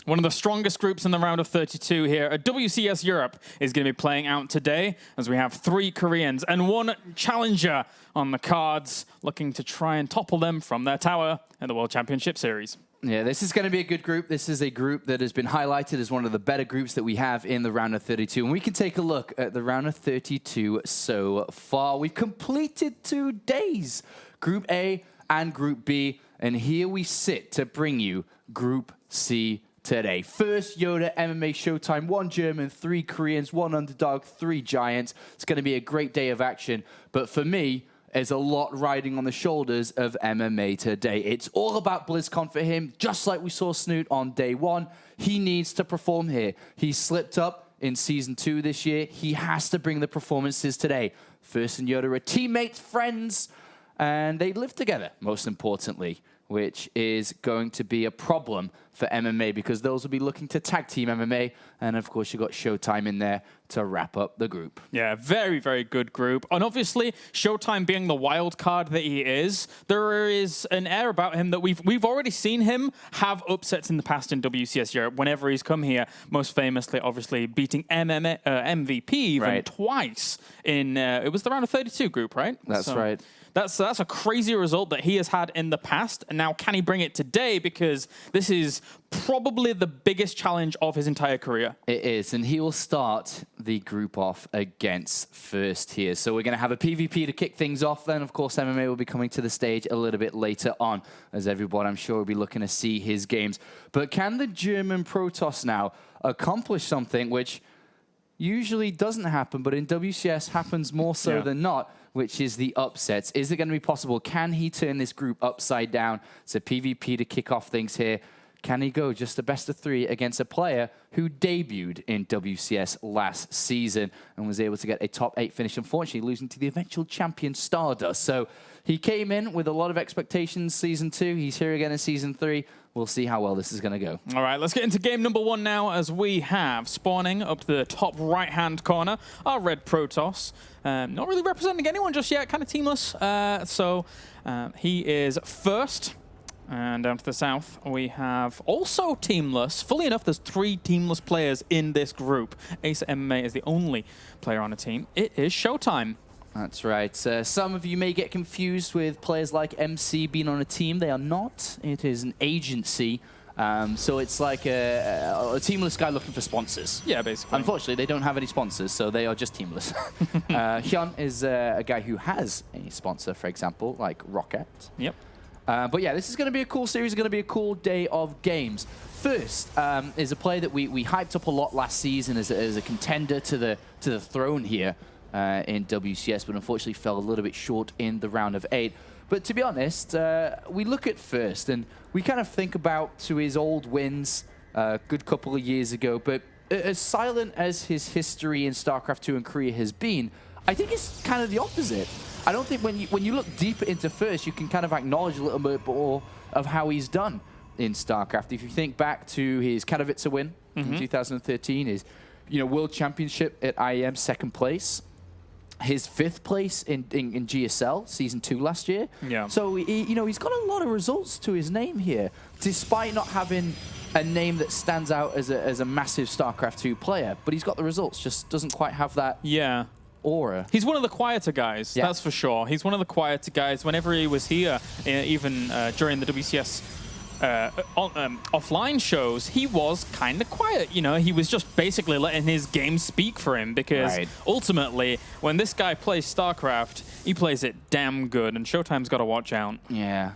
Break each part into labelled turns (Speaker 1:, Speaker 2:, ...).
Speaker 1: One of the strongest groups in the round of 32 here at WCS Europe is going to be playing out today, as we have 3 Koreans and 1 challenger on the cards, looking to try and topple them from their tower in the World Championship Series.
Speaker 2: Yeah, this is going to be a good group. This is a group that has been highlighted as one of the better groups that we have in the round of 32. And we can take a look at the round of 32 so far. We've completed 2 days, Group A and Group B. And here we sit to bring you Group C today. First Yoda MMA ShoWTimE, 1 German, 3 Koreans, 1 underdog, 3 giants. It's going to be a great day of action. But for me, there's a lot riding on the shoulders of MMA today. It's all about BlizzCon for him, just like we saw Snoot on day 1. He needs to perform here. He slipped up in Season 2 this year. He has to bring the performances today. First and Yoda are teammates, friends, and they live together, most importantly, which is going to be a problem for MMA because those will be looking to tag team MMA. And of course, you've got ShoWTimE in there to wrap up the group.
Speaker 1: Yeah, very, very good group. And obviously, ShoWTimE being the wild card that he is, there is an air about him that we've already seen him have upsets in the past in WCS Europe whenever he's come here. Most famously, obviously, beating MVP even twice in, it was the round of 32 group, right?
Speaker 2: That's right.
Speaker 1: That's a crazy result that he has had in the past. And now can he bring it today? Because this is probably the biggest challenge of his entire career.
Speaker 2: It is. And he will start the group off against first here. So we're going to have a PvP to kick things off. Then, of course, MMA will be coming to the stage a little bit later on, as everyone, I'm sure, will be looking to see his games. But can the German Protoss now accomplish something which usually doesn't happen, but in WCS happens more so than not, which is the upsets? Is it going to be possible? Can he turn this group upside down? It's a PvP to kick off things here. Can he go just a best of 3 against a player who debuted in WCS last season and was able to get a top 8 finish, unfortunately losing to the eventual champion Stardust? So he came in with a lot of expectations Season 2. He's here again in Season 3. We'll see how well this is going to go.
Speaker 1: All right, let's get into game number 1 now, as we have spawning up to the top right-hand corner our red Protoss. Not really representing anyone just yet, kind of teamless. He is first. And down to the south, we have also teamless. Fully enough, there's 3 teamless players in this group. Ace MMA is the only player on a team. It is ShoWTimE.
Speaker 2: That's right. Some of you may get confused with players like MC being on a team. They are not. It is an agency. So it's like a teamless guy looking for sponsors.
Speaker 1: Yeah, basically.
Speaker 2: Unfortunately, they don't have any sponsors, so they are just teamless. Hyun is a guy who has a sponsor, for example, like Rocket.
Speaker 1: Yep.
Speaker 2: But yeah, this is going to be a cool series. It's going to be a cool day of games. First is a player that we hyped up a lot last season as a contender to the throne here in WCS, but unfortunately fell a little bit short in the round of 8. But to be honest, we look at First, and we kind of think about to his old wins a good couple of years ago. But as silent as his history in StarCraft 2 and Korea has been, I think it's kind of the opposite. I don't think when you look deeper into First, you can kind of acknowledge a little bit more of how he's done in StarCraft. If you think back to his Katowice win in 2013, his World Championship at IEM 2nd place, his 5th place in GSL Season 2 last year.
Speaker 1: Yeah.
Speaker 2: So he's got a lot of results to his name here, despite not having a name that stands out as a massive StarCraft 2 player. But he's got the results, just doesn't quite have that.
Speaker 1: Yeah.
Speaker 2: Aura.
Speaker 1: He's one of the quieter guys, that's for sure. He's one of the quieter guys. Whenever he was here, even during the WCS offline shows, he was kind of quiet. He was just basically letting his game speak for him, because ultimately, when this guy plays StarCraft, he plays it damn good, and ShoWTimE's got to watch out.
Speaker 2: Yeah.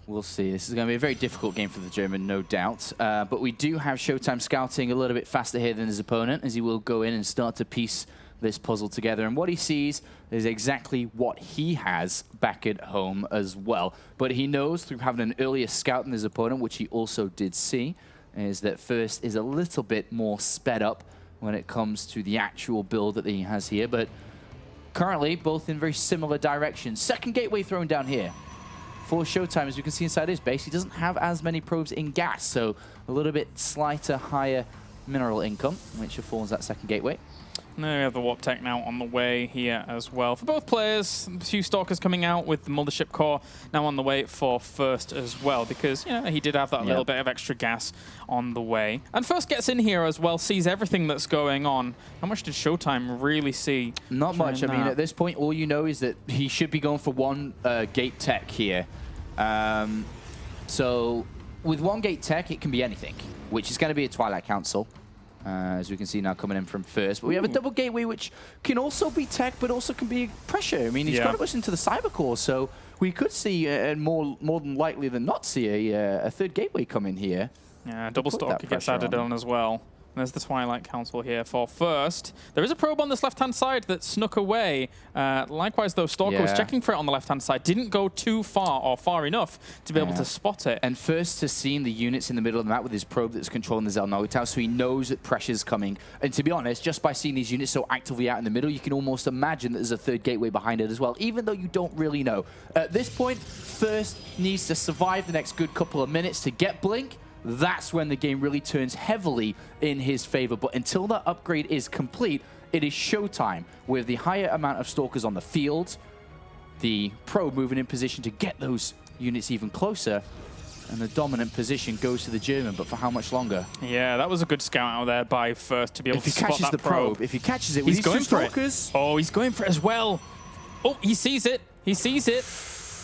Speaker 2: We'll see. This is going to be a very difficult game for the German, no doubt. But we do have ShoWTimE scouting a little bit faster here than his opponent, as he will go in and start to piece this puzzle together. And what he sees is exactly what he has back at home as well. But he knows through having an earlier scout than his opponent, which he also did see, is that First is a little bit more sped up when it comes to the actual build that he has here. But currently, both in very similar directions. Second gateway thrown down here for ShoWTimE. As you can see inside his base, he doesn't have as many probes in gas, so a little bit slighter, higher mineral income, which affords that second gateway.
Speaker 1: And then we have the Warp Tech now on the way here as well. For both players, a few Stalkers coming out with the Mothership Core now on the way for First as well, because, you know, he did have that little bit of extra gas on the way. And First gets in here as well, sees everything that's going on. How much did ShoWTimE really see?
Speaker 2: Not much. I mean, at this point, all you know is that he should be going for one gate tech here. So with one gate tech, it can be anything, which is going to be a Twilight Council. As we can see now coming in from First. But we have a double gateway, which can also be tech, but also can be pressure. I mean, he's got to push into the cyber core, so we could see, and more than likely than not, see a third gateway come in here.
Speaker 1: Yeah, double Stalker gets added on as well. There's the Twilight Council here for First. There is a probe on this left-hand side that snuck away. Likewise, though, Stalker was checking for it on the left-hand side. Didn't go too far or far enough to be able to spot it.
Speaker 2: And First has seen the units in the middle of the map with his probe that's controlling the Zelnogatow, Tower, so he knows that pressure's coming. And to be honest, just by seeing these units so actively out in the middle, you can almost imagine that there's a third gateway behind it as well, even though you don't really know. At this point, First needs to survive the next good couple of minutes to get Blink. That's when the game really turns heavily in his favor. But until that upgrade is complete, it is ShoWTimE with the higher amount of Stalkers on the field, the probe moving in position to get those units even closer, and the dominant position goes to the German, but for how much longer?
Speaker 1: Yeah, that was a good scout out there by First to be able to spot that probe.
Speaker 2: If he catches it with these two Stalkers...
Speaker 1: Oh, he's going for it as well. Oh, he sees it. He sees it.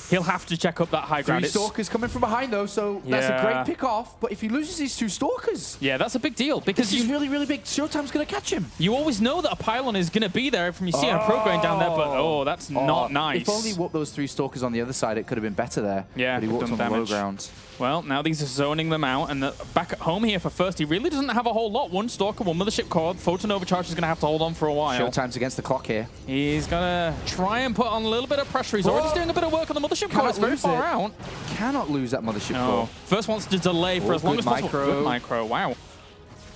Speaker 1: He'll have to check up that high ground.
Speaker 2: 3 Stalkers coming from behind, though, so that's a great pick off. But if he loses these 2 Stalkers...
Speaker 1: Yeah, that's a big deal, because
Speaker 2: he's really, really big. ShoWTimE's going to catch him.
Speaker 1: You always know that a pylon is going to be there from you see a probe going down there, but that's not nice.
Speaker 2: If only he whooped those 3 Stalkers on the other side, it could have been better there.
Speaker 1: Yeah,
Speaker 2: but he walked on the low ground.
Speaker 1: Well, now these are zoning them out, and back at home here for First, he really doesn't have a whole lot. 1 Stalker, 1 Mothership Core. Photon Overcharge is going to have to hold on for a while.
Speaker 2: ShoWTimE's against the clock here.
Speaker 1: He's going to try and put on a little bit of pressure. He's already doing a bit of work on the Mothership Core. It's very far out.
Speaker 2: Cannot lose that Mothership Core.
Speaker 1: First wants to delay for as long as possible. Good micro, wow.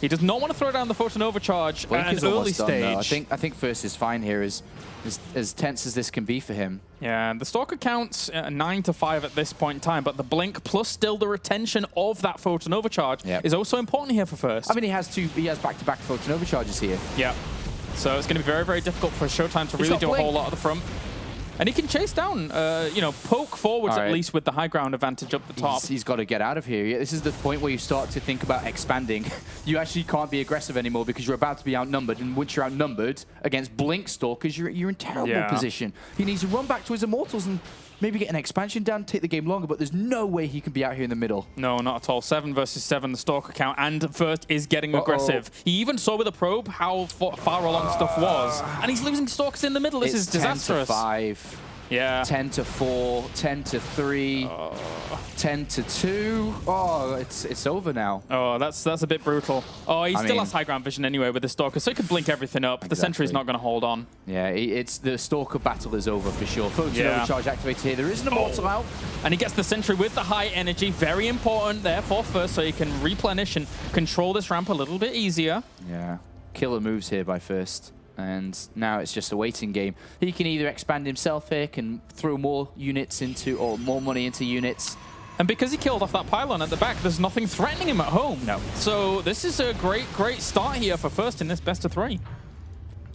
Speaker 1: He does not want to throw down the Photon Overcharge at an early stage.
Speaker 2: I think First is fine here, as tense as this can be for him.
Speaker 1: Yeah, the Stalker counts 9 to 5 at this point in time, but the Blink plus still the retention of that Photon Overcharge is also important here for First.
Speaker 2: I mean, he has back-to-back Photon Overcharges here.
Speaker 1: Yeah, so it's going to be very, very difficult for ShoWTimE to really do a whole lot of the front. And he can chase down, you know, poke forwards at least with the high ground advantage up the top.
Speaker 2: He's got to get out of here. This is the point where you start to think about expanding. You actually can't be aggressive anymore because you're about to be outnumbered. And once you're outnumbered against Blink Stalkers, you're in terrible position. He needs to run back to his Immortals and maybe get an expansion down, take the game longer, but there's no way he can be out here in the middle.
Speaker 1: No, not at all. 7 versus 7, the Stalker count, and First is getting aggressive. He even saw with a probe how far along stuff was, and he's losing Stalkers in the middle. This is disastrous.
Speaker 2: 10 to 5.
Speaker 1: Yeah.
Speaker 2: 10 to 4, 10 to 3, 10 to 2. Oh, it's over now.
Speaker 1: Oh, that's a bit brutal. Oh, he still has high ground vision anyway with the Stalker, so he can blink everything up. Exactly. The Sentry's not going to hold on.
Speaker 2: Yeah, it's the Stalker battle is over for sure. Photon Overcharge activated here. There is an Immortal out.
Speaker 1: And he gets the Sentry with the high energy. Very important there for First, so he can replenish and control this ramp a little bit easier.
Speaker 2: Yeah, killer moves here by First. And now it's just a waiting game. He can either expand himself here, can throw more units into, or more money into units.
Speaker 1: And because he killed off that pylon at the back, there's nothing threatening him at home. No. So this is a great start here for First in this best of 3.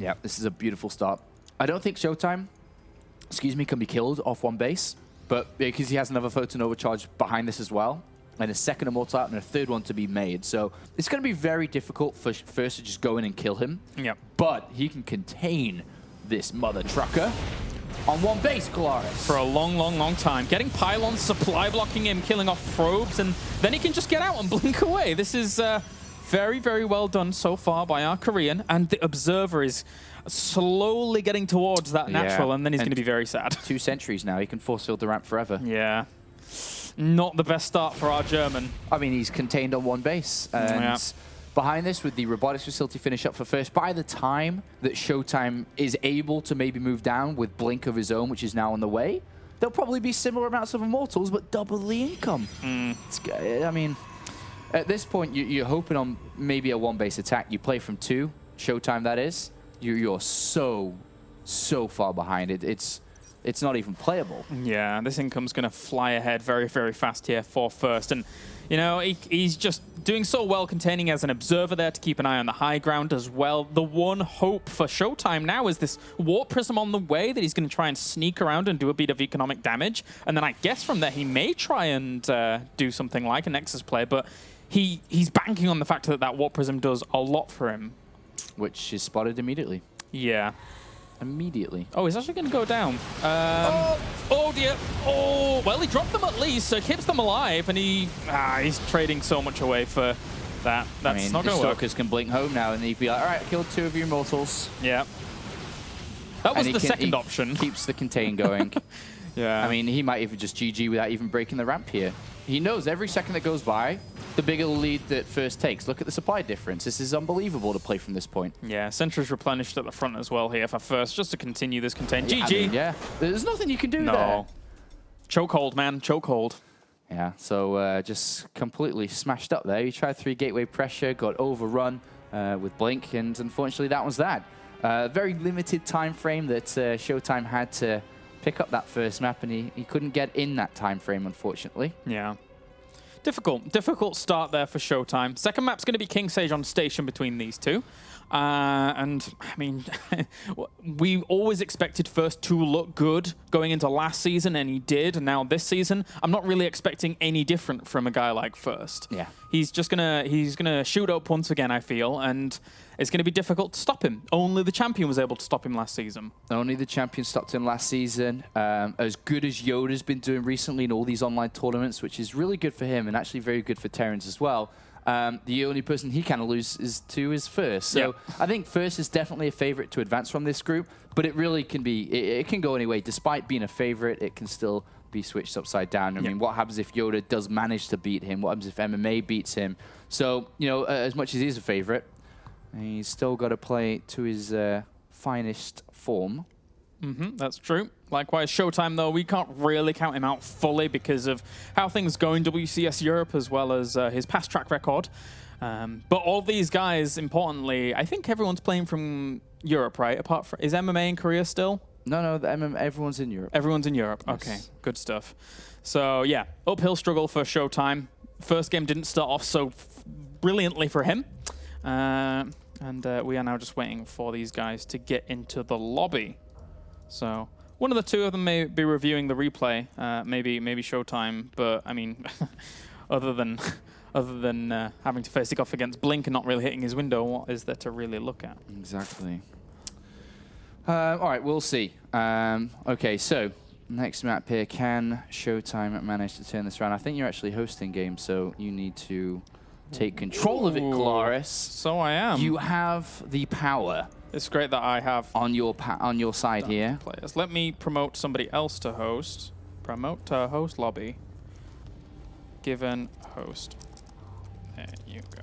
Speaker 2: Yeah, this is a beautiful start. I don't think ShoWTimE, can be killed off one base, but because he has another Photon Overcharge behind this as well, and a second Immortal out and a third one to be made. So it's going to be very difficult for First to just go in and kill him.
Speaker 1: Yeah.
Speaker 2: But he can contain this mother trucker on one base, Galaris.
Speaker 1: For a long time. Getting pylons, supply blocking him, killing off probes, and then he can just get out and blink away. This is very, very well done so far by our Korean, and the Observer is slowly getting towards that natural, and then he's going to be very sad.
Speaker 2: 2 sentries now. He can force field the ramp forever.
Speaker 1: Yeah. Not the best start for our German.
Speaker 2: I mean, he's contained on one base. And behind this, with the robotics facility finish up for First, by the time that ShoWTimE is able to maybe move down with Blink of his own, which is now on the way, there'll probably be similar amounts of Immortals, but double the income. I mean, at this point, you're hoping on maybe a one-base attack. You play from 2, ShoWTimE that is. You're so far behind. It's it's not even playable.
Speaker 1: Yeah, this income's going to fly ahead very, very fast here for first. And, you know, he's just doing so well containing as an observer there to keep an eye on the high ground as well. The one hope for ShoWTimE now is this Warp Prism on the way that he's going to try and sneak around and do a bit of economic damage. And then I guess from there he may try and do something like a Nexus play, but he's banking on the fact that that Warp Prism does a lot for him.
Speaker 2: Which is spotted immediately.
Speaker 1: Yeah.
Speaker 2: Immediately.
Speaker 1: Oh, he's actually going to go down. Oh, dear. Oh, well, he dropped them at least, so keeps them alive, and he's trading so much away for that. That's not going to work.
Speaker 2: Stalkers can blink home now, and he'd be like, all right, I killed 2 of your immortals.
Speaker 1: Yeah. That was the second option.
Speaker 2: Keeps the contain going.
Speaker 1: Yeah.
Speaker 2: I mean, he might even just GG without even breaking the ramp here. He knows every second that goes by, the bigger the lead that first takes. Look at the supply difference. This is unbelievable to play from this point.
Speaker 1: Yeah, Sentra's replenished at the front as well here for first, just to continue this contain. GG.
Speaker 2: I mean, yeah, there's nothing you can do there.
Speaker 1: Chokehold, man, chokehold.
Speaker 2: Yeah, so just completely smashed up there. He tried 3 gateway pressure, got overrun with Blink, and unfortunately that was that. Very limited time frame that ShoWTimE had to pick up that first map, and he couldn't get in that time frame, unfortunately.
Speaker 1: Yeah. Difficult start there for ShoWTimE. Second map's going to be King Sage on station between these two. And, I mean, we always expected first to look good going into last season, and he did. And now this season, I'm not really expecting any different from a guy like first.
Speaker 2: Yeah.
Speaker 1: He's gonna shoot up once again, I feel, and it's going to be difficult to stop him. Only the champion was able to stop him last season. Only
Speaker 2: the champion stopped him last season. As good as Yoda's been doing recently in all these online tournaments, which is really good for him and actually very good for Terrans as well. The only person he kind of loses to is First. So I think First is definitely a favorite to advance from this group, but it really can be, it can go anyway. Despite being a favorite, it can still be switched upside down. I mean, what happens if Yoda does manage to beat him? What happens if MMA beats him? So, you know, as much as he's a favorite, he's still got to play to his finest form.
Speaker 1: That's true. Likewise, ShoWTimE, though, we can't really count him out fully because of how things go in WCS Europe as well as his past track record. But all these guys, importantly, I think everyone's playing from Europe, right? Apart from, is MMA in Korea still?
Speaker 2: No, everyone's in Europe.
Speaker 1: Everyone's in Europe. Yes. Okay, good stuff. So, yeah, uphill struggle for ShoWTimE. First game didn't start off so brilliantly for him. And we are now just waiting for these guys to get into the lobby. So one of the two of them may be reviewing the replay, maybe ShoWTimE. But I mean, other than having to face it off against Blink and not really hitting his window, what is there to really look at?
Speaker 2: Exactly. All right, we'll see. Okay, so next map here. Can ShoWTimE manage to turn this around? I think you're actually hosting games, so you need to take control of it, Claris.
Speaker 1: So I am.
Speaker 2: You have the power.
Speaker 1: It's great that I have
Speaker 2: on your side here.
Speaker 1: Players. Let me promote somebody else to host. Promote to host lobby. Given host. There you go.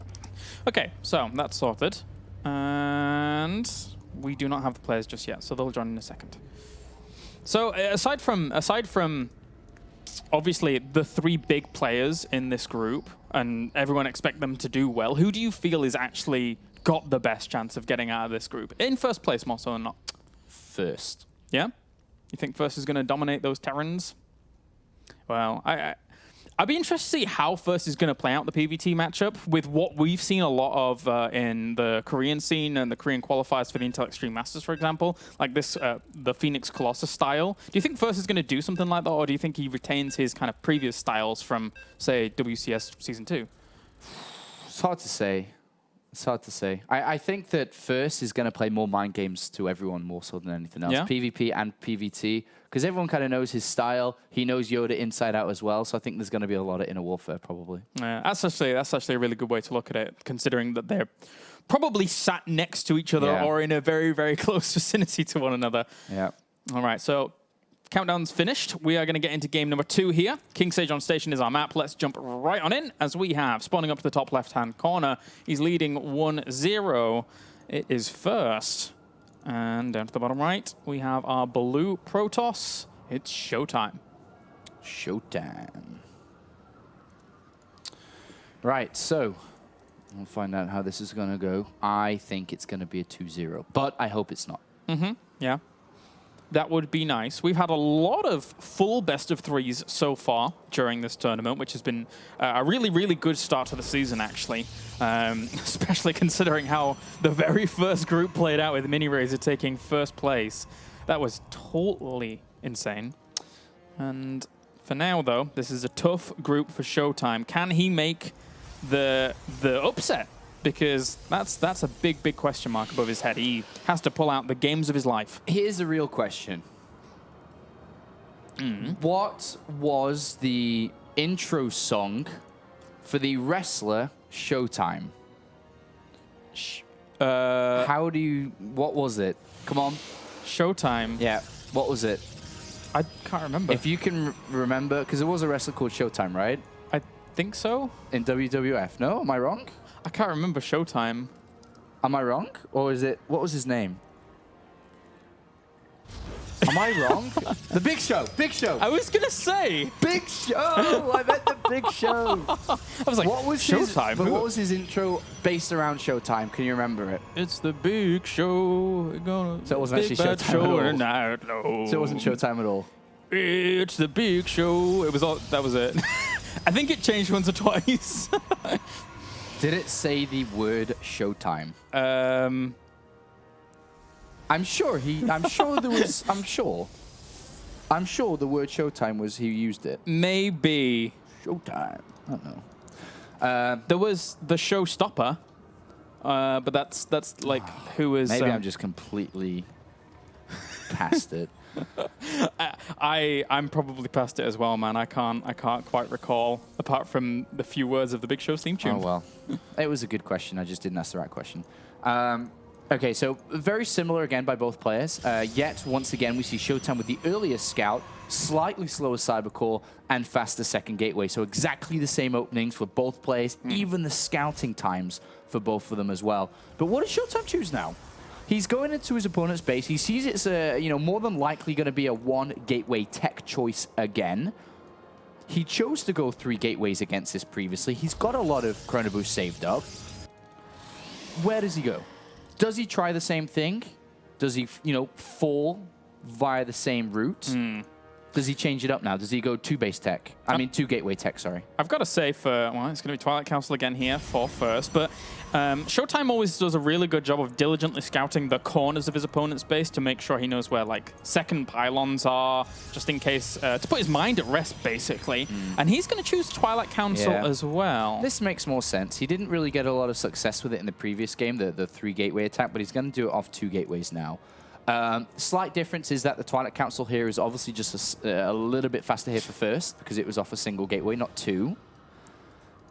Speaker 1: Okay, so that's sorted. And we do not have the players just yet, so they'll join in a second. So aside from obviously the 3 big players in this group, and everyone expect them to do well, who do you feel is actually got the best chance of getting out of this group? In first place, more so than not.
Speaker 2: First.
Speaker 1: Yeah? You think First is going to dominate those Terrans? Well, I'd be interested to see how First is going to play out the PvT matchup with what we've seen a lot of in the Korean scene and the Korean qualifiers for the Intel Extreme Masters, for example, like this, the Phoenix Colossus style. Do you think First is going to do something like that, or do you think he retains his kind of previous styles from, say, WCS Season 2?
Speaker 2: It's hard to say. It's hard to say. I think that First is going to play more mind games to everyone more so than anything else.
Speaker 1: Yeah?
Speaker 2: PvP and PvT, because everyone kind of knows his style. He knows Yoda inside out as well, so I think there's going to be a lot of inner warfare probably.
Speaker 1: That's actually a really good way to look at it, considering that they're probably sat next to each other or in a very, very close vicinity to one another.
Speaker 2: Yeah.
Speaker 1: All right, so countdown's finished. We are going to get into game number 2 here. King Sage on station is our map. Let's jump right on in as we have, spawning up to the top left-hand corner. He's leading 1-0. It is First. And down to the bottom right, we have our blue Protoss. It's ShoWTimE.
Speaker 2: ShoWTimE. Right, so we'll find out how this is going to go. I think it's going to be a 2-0, but I hope it's not.
Speaker 1: Yeah. That would be nice. We've had a lot of full best of threes so far during this tournament, which has been a really, really good start to the season, actually. Especially considering how the very first group played out with Mini Razor taking first place. That was totally insane. And for now, though, this is a tough group for ShoWTimE. Can he make the upset? Because that's a big, big question mark above his head. He has to pull out the games of his life.
Speaker 2: Here's the real question. What was the intro song for the wrestler ShoWTimE? What was it? Come on.
Speaker 1: ShoWTimE.
Speaker 2: Yeah, what was it?
Speaker 1: I can't remember.
Speaker 2: If you can remember, because there was a wrestler called ShoWTimE, right?
Speaker 1: I think so.
Speaker 2: In WWF. No? Am I wrong?
Speaker 1: I can't remember ShoWTimE.
Speaker 2: Am I wrong? Or is it... What was his name? Am I wrong? The Big Show. Big Show.
Speaker 1: I was going to say.
Speaker 2: Big Show. I meant the Big Show.
Speaker 1: I was like,
Speaker 2: what was
Speaker 1: ShoWTimE?
Speaker 2: But what was his intro based around ShoWTimE? Can you remember it?
Speaker 1: It's the Big Show.
Speaker 2: So it wasn't actually ShoWTimE at all. So it wasn't ShoWTimE at all.
Speaker 1: It's the Big Show. It was all. That was it. I think it changed once or twice.
Speaker 2: Did it say the word ShoWTimE? I'm sure there was. I'm sure the word ShoWTimE was he used it.
Speaker 1: Maybe.
Speaker 2: ShoWTimE. I don't know.
Speaker 1: There was the Showstopper, but that's like who was.
Speaker 2: Maybe I'm just completely past it.
Speaker 1: I'm probably past it as well, man. I can't quite recall apart from the few words of the Big Show's theme tune.
Speaker 2: Oh well, it was a good question. I just didn't ask the right question. Okay, so very similar again by both players. Yet once again we see ShoWTimE with the earlier scout, slightly slower cybercore, and faster second gateway. So exactly the same openings for both players, even the scouting times for both of them as well. But what does ShoWTimE choose now? He's going into his opponent's base. He sees it's more than likely going to be a one gateway tech choice again. He chose to go 3 gateways against this previously. He's got a lot of Chrono Boost saved up. Where does he go? Does he try the same thing? Does he, fall via the same route? Does he change it up now? Does he go 2 base tech? I mean, 2 gateway tech, sorry.
Speaker 1: I've got to say it's going to be Twilight Council again here for first, but ShoWTimE always does a really good job of diligently scouting the corners of his opponent's base to make sure he knows where, like, second pylons are, just in case, to put his mind at rest, basically. And he's going to choose Twilight Council as well.
Speaker 2: This makes more sense. He didn't really get a lot of success with it in the previous game, the 3 gateway attack, but he's going to do it off 2 gateways now. Slight difference is that the Twilight Council here is obviously just a little bit faster here for first because it was off a single gateway, not 2.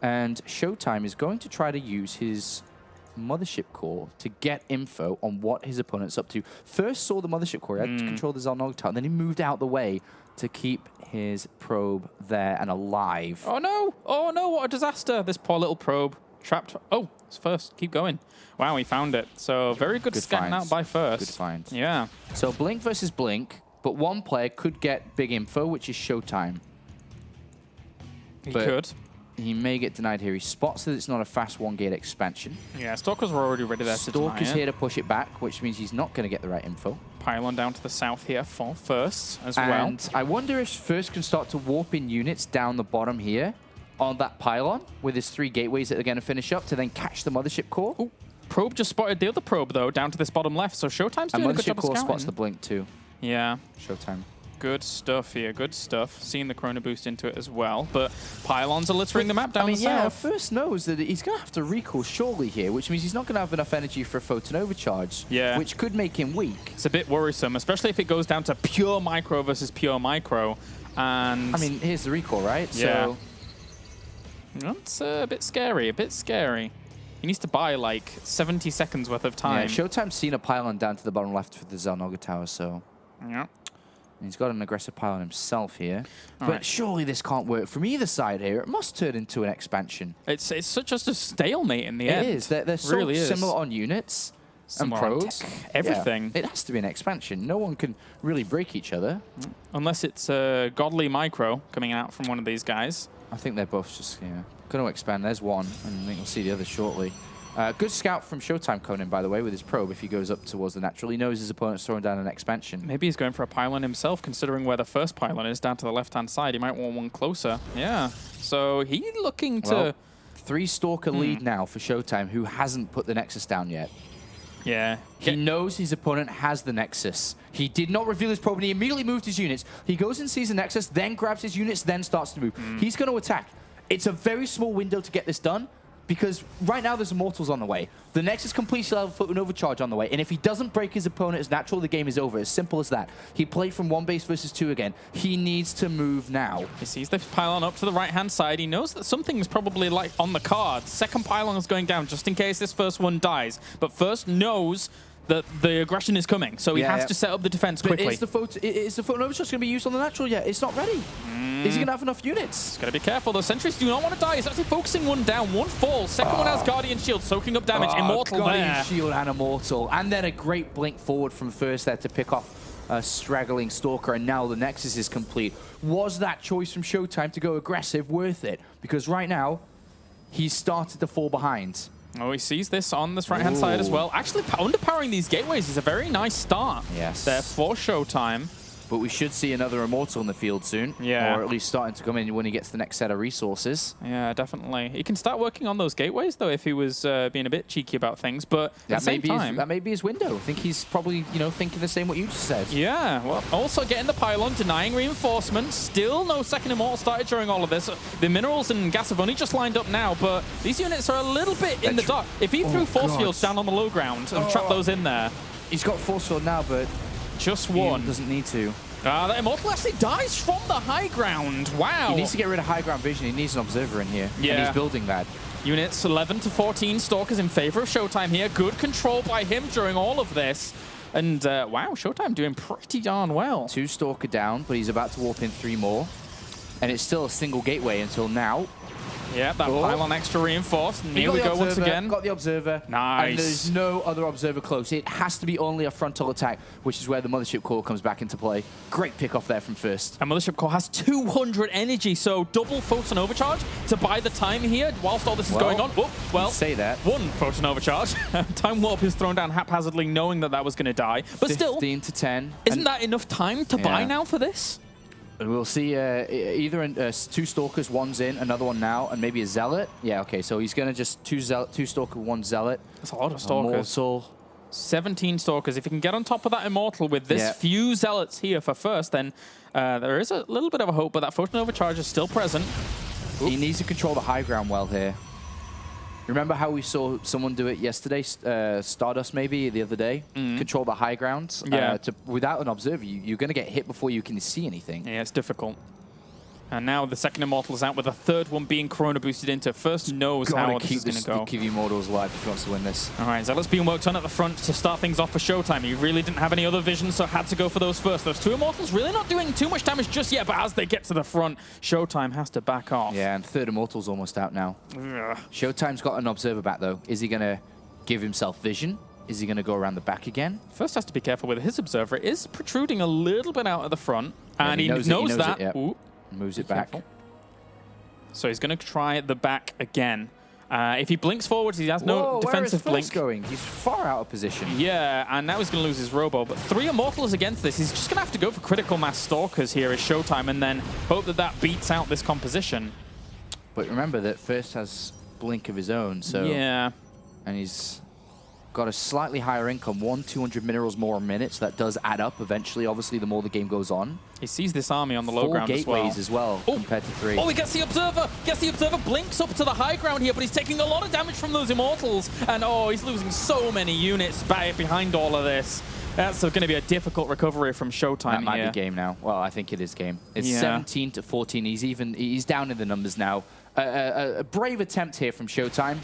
Speaker 2: And ShoWTimE is going to try to use his Mothership Core to get info on what his opponent's up to. First saw the Mothership Core, he had to control the Zalnog Tower, and then he moved out the way to keep his probe there and alive.
Speaker 1: Oh no! Oh no, what a disaster! This poor little probe trapped. Oh, it's first. Keep going. Wow, he found it. So very good scanning out by first.
Speaker 2: Good find.
Speaker 1: Yeah.
Speaker 2: So Blink versus Blink, but one player could get big info, which is ShoWTimE.
Speaker 1: He could.
Speaker 2: He may get denied here. He spots that it's not a fast 1-gate expansion.
Speaker 1: Yeah, Stalkers were already ready there to deny it.
Speaker 2: Stalker's here to push it back, which means he's not going to get the right info.
Speaker 1: Pylon down to the south here for first as well.
Speaker 2: And I wonder if first can start to warp in units down the bottom here on that pylon with his 3 gateways that are going to finish up to then catch the Mothership Core.
Speaker 1: Ooh. Probe just spotted the other probe, though, down to this bottom left. So ShoWTimE's doing a good job of scouting.
Speaker 2: Spots the Blink, too.
Speaker 1: Yeah.
Speaker 2: ShoWTimE.
Speaker 1: Good stuff here. Good stuff. Seeing the Chrono Boost into it as well. But Pylons are littering the map down the south.
Speaker 2: First knows that he's going to have to recall surely here, which means he's not going to have enough energy for a photon overcharge.
Speaker 1: Yeah.
Speaker 2: Which could make him weak.
Speaker 1: It's a bit worrisome, especially if it goes down to pure micro versus pure micro. And
Speaker 2: I mean, here's the recall, right?
Speaker 1: Yeah.
Speaker 2: So
Speaker 1: that's a bit scary. A bit scary. He needs to buy like 70 seconds worth of time.
Speaker 2: Yeah, ShoWTimE's seen a pylon down to the bottom left for the Zalnoga Tower, so
Speaker 1: yeah.
Speaker 2: He's got an aggressive pylon himself here. But surely this can't work from either side here. It must turn into an expansion.
Speaker 1: It's such just a stalemate in the end.
Speaker 2: It is. They're so really similar on units and probes.
Speaker 1: Everything.
Speaker 2: Yeah, it has to be an expansion. No one can really break each other.
Speaker 1: Unless it's a godly micro coming out from one of these guys.
Speaker 2: I think they're both just, going to expand. There's one, and I think we'll see the other shortly. Good scout from ShoWTimE Conan, by the way, with his probe. If he goes up towards the natural, he knows his opponent's throwing down an expansion.
Speaker 1: Maybe he's going for a pylon himself, considering where the first pylon is, down to the left-hand side. He might want one closer. Yeah. So he's looking to...
Speaker 2: Well, 3 Stalker lead now for ShoWTimE, who hasn't put the Nexus down yet.
Speaker 1: Yeah.
Speaker 2: He knows his opponent has the Nexus. He did not reveal his probe, and he immediately moved his units. He goes and sees the Nexus, then grabs his units, then starts to move. He's going to attack. It's a very small window to get this done, because right now there's Immortals on the way. The Nexus completes level foot and overcharge on the way, and if he doesn't break his opponent as natural, the game is over. As simple as that. He played from 1 base versus 2 again. He needs to move now.
Speaker 1: He sees the pylon up to the right-hand side. He knows that something's probably like on the cards. Second pylon is going down just in case this first one dies. But first knows that the aggression is coming, so he has to set up the defense quickly.
Speaker 2: But is the photon overcharge going to be used on the natural yet? It's not ready. Is he going to have enough units?
Speaker 1: He's got to be careful. Those sentries do not want to die. He's actually focusing one down. One falls. Second one has Guardian Shield, soaking up damage. Immortal
Speaker 2: Guardian
Speaker 1: there.
Speaker 2: Shield and Immortal. And then a great blink forward from first there to pick off a straggling Stalker. And now the Nexus is complete. Was that choice from ShoWTimE to go aggressive worth it? Because right now, he's started to fall behind.
Speaker 1: Oh, he sees this on this right-hand side as well. Actually, underpowering these gateways is a very nice start there for ShoWTimE.
Speaker 2: But we should see another Immortal in the field soon.
Speaker 1: Yeah.
Speaker 2: Or at least starting to come in when he gets the next set of resources.
Speaker 1: Yeah, definitely. He can start working on those gateways, though, if he was being a bit cheeky about things. But at the same time...
Speaker 2: that may be his window. I think he's probably, you know, thinking the same what you just said.
Speaker 1: Yeah, well, also getting the pylon, denying reinforcements. Still no second Immortal started during all of this. The minerals and gas have only just lined up now, but these units are a little bit in the dark. If he threw force fields down on the low ground and trapped those in there...
Speaker 2: He's got force field now, but...
Speaker 1: Just one.
Speaker 2: He doesn't need to.
Speaker 1: That Immortal actually dies from the high ground. Wow.
Speaker 2: He needs to get rid of high ground vision. He needs an observer in here.
Speaker 1: Yeah.
Speaker 2: And he's building that.
Speaker 1: Units 11 to 14 Stalkers in favor of ShoWTimE here. Good control by him during all of this. And wow, ShoWTimE doing pretty darn well. 2
Speaker 2: Stalker down, but he's about to warp in 3 more. And it's still a single gateway until now.
Speaker 1: Yeah, that pylon extra reinforced. And here we go once again.
Speaker 2: Got the observer.
Speaker 1: Nice.
Speaker 2: And there's no other observer close. It has to be only a frontal attack, which is where the Mothership Core comes back into play. Great pick off there from first.
Speaker 1: And Mothership Core has 200 energy, so double photon overcharge to buy the time here whilst all this is going on. Oh, well,
Speaker 2: say that.
Speaker 1: 1 photon overcharge. Time warp is thrown down haphazardly, knowing that that was going to die. But
Speaker 2: 15
Speaker 1: still,
Speaker 2: 15 to 10.
Speaker 1: Isn't that enough time to buy now for this?
Speaker 2: We'll see either 2 Stalkers, 1's in, another one now, and maybe a Zealot. Yeah, okay, so he's going to just 2 Stalker, 1 Zealot.
Speaker 1: That's a lot of Stalkers.
Speaker 2: Immortal.
Speaker 1: 17 Stalkers. If he can get on top of that Immortal with this few Zealots here for first, then there is a little bit of a hope, but that Photon Overcharge is still present.
Speaker 2: He needs to control the high ground well here. Remember how we saw someone do it yesterday, Stardust maybe, the other day? Control the high ground. Without an observer, you're going to get hit before you can see anything.
Speaker 1: Yeah, it's difficult. And now the second Immortal is out with a third one being Corona boosted into. First knows how this is going to go.
Speaker 2: Keep the Immortals alive if he wants to win this.
Speaker 1: All right, Zealot's being worked on at the front to start things off for ShoWTimE. He really didn't have any other vision, so had to go for those first. Those 2 Immortals really not doing too much damage just yet, but as they get to the front, ShoWTimE has to back off.
Speaker 2: Yeah, and third Immortal's almost out now.
Speaker 1: Ugh.
Speaker 2: ShoWTimE's got an observer back, though. Is he going to give himself vision? Is he going to go around the back again?
Speaker 1: First has to be careful with his observer. It is protruding a little bit out of the front, and he knows that.
Speaker 2: It, yeah. Moves it back.
Speaker 1: So he's going to try the back again. If he blinks forwards, he has no defensive blink.
Speaker 2: Going? He's far out of position.
Speaker 1: Yeah, and now he's going to lose his Robo. But 3 Immortals against this. He's just going to have to go for critical mass Stalkers here as ShoWTimE and then hope that that beats out this composition.
Speaker 2: But remember that first has blink of his own, so...
Speaker 1: Yeah.
Speaker 2: And he's got a slightly higher income, 200 minerals more a minute, so that does add up eventually, obviously, the more the game goes on.
Speaker 1: He sees this army on the low ground as well.
Speaker 2: 4 gateways as well, compared to 3.
Speaker 1: Oh, he gets the observer! Gets the observer, blinks up to the high ground here, but he's taking a lot of damage from those Immortals. And oh, he's losing so many units behind all of this. That's going to be a difficult recovery from ShoWTimE here.
Speaker 2: That might be game now. Well, I think it is game. It's 17 to 14. He's down in the numbers now. A brave attempt here from ShoWTimE.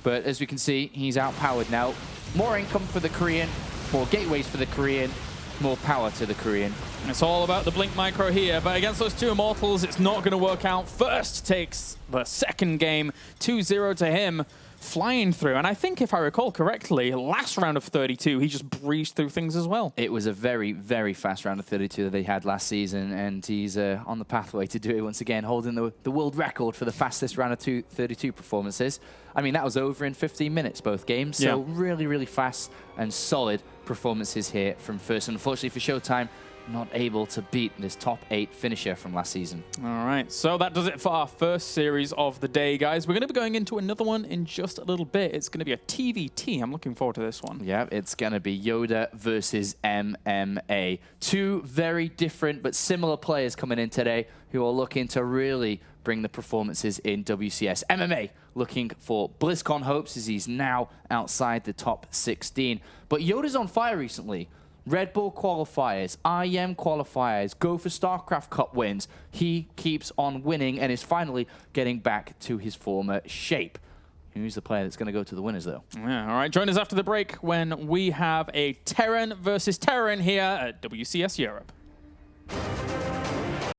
Speaker 2: But as we can see, he's outpowered now. More income for the Korean, more gateways for the Korean, more power to the Korean.
Speaker 1: It's all about the Blink Micro here, but against those 2 Immortals, it's not going to work out. First takes the second game, 2-0 to him. flying through. And I think, if I recall correctly, last round of 32, he just breezed through things as well.
Speaker 2: It was a very, very fast round of 32 that they had last season, and he's on the pathway to do it once again, holding the world record for the fastest round of 32 performances. I mean, that was over in 15 minutes, both games. So really, really fast and solid performances here from First. Unfortunately for ShoWTimE, not able to beat this top 8 finisher from last season.
Speaker 1: All right, so that does it for our first series of the day, guys. We're going to be going into another one in just a little bit. It's going to be a TVT. I'm looking forward to this one.
Speaker 2: Yeah, it's going to be Yoda versus MMA. Two very different but similar players coming in today who are looking to really bring the performances in WCS. MMA looking for BlizzCon hopes as he's now outside the top 16. But Yoda's on fire recently. Red Bull qualifiers, IM qualifiers, go for StarCraft Cup wins. He keeps on winning and is finally getting back to his former shape. Who's the player that's going to go to the winners, though?
Speaker 1: Yeah, all right, join us after the break when we have a Terran versus Terran here at WCS Europe.